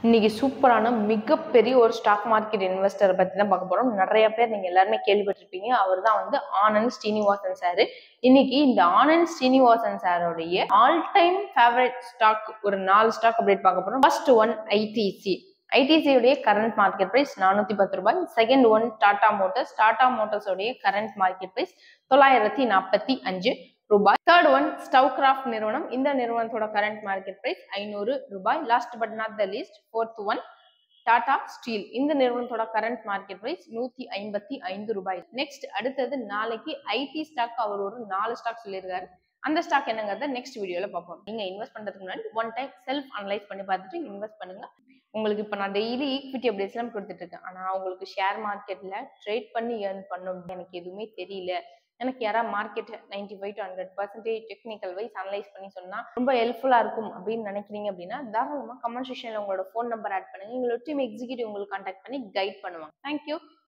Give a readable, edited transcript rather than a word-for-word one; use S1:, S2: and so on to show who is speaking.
S1: இன்னைக்கு சூப்பரான மிகப்பெரிய ஒரு ஸ்டாக் மார்க்கெட் இன்வெஸ்டர் பத்தி தான் பார்க்க போறோம். நிறைய பேர் நீங்க எல்லாருமே கேள்விப்பட்டிருப்பீங்க. அவர் தான் ஆனந்த் ஸ்ரீனிவாசன் சார். இன்னைக்கு இந்த ஆனந்த் ஸ்ரீனிவாசன் சாரோடைய ஆல் டைம் ஃபேவரட் ஸ்டாக் ஒரு 4 ஸ்டாக் அப்டேட் பார்க்க போறோம். First one ITC. ஐடிசியுடைய கரண்ட் மார்க்கெட் பிரைஸ் 410 ரூபாய். Second one Tata motors. Tata motors உடைய கரண்ட் மார்க்கெட் பிரைஸ் 945 ரூபாய். தேர்ட் ஒன் ஸ்டவ்கிராஃப்ட் நிறுவனம். இந்த நிறுவனத்தோட கரண்ட் மார்க்கெட் பிரைஸ் 500 ரூபாய். Last but not the least fourth one Tata steel. இந்த நிறுவனத்தோட கரண்ட் மார்க்கெட் பிரைஸ் 155 ரூபாய். நெக்ஸ்ட் அடுத்தது நாளைக்கு ஐடி ஸ்டாக் அவர் ஒரு 4 ஸ்டாக் சொல்லியிருக்காரு. அந்த ஸ்டாக் என்னங்கிறத நெக்ஸ்ட் வீடியோல பார்ப்போம். நீங்க இன்வெஸ்ட் பண்றதுக்கு முன்னாடி ஒன் டைம் செல்ஃப் அனலைஸ் பண்ணி பார்த்துட்டு இன்வெஸ்ட் பண்ணுங்க. உங்களுக்கு இப்ப நான் டெய்லி ஈக்விட்டி அப்டேட்ஸ் எல்லாம் கொடுத்துட்டு இருக்கேன். ஆனா உங்களுக்கு ஷேர் மார்க்கெட்ல ட்ரேட் பண்ணி ஏர்ன் பண்ணணும் எனக்கு எதுவுமே தெரியல, எனக்கு யாராவது market 95 to 100% technical wise analyse பண்ணி சொன்னா ரொம்ப ஹெல்ப்ஃபுல்லா இருக்கும் அப்படின்னு நினைக்கிறீங்க அப்படின்னா தாராளமா கமெண்ட் செக்ஷன்ல உங்களோட ஃபோன் நம்பர் ஆட் பண்ணுங்க. எங்களோட டீம் எக்ஸிக்யூட்டிவ் உங்களுக்கு கான்டாக்ட் பண்ணி கைட் பண்ணுவாங்க. தேங்க்யூ.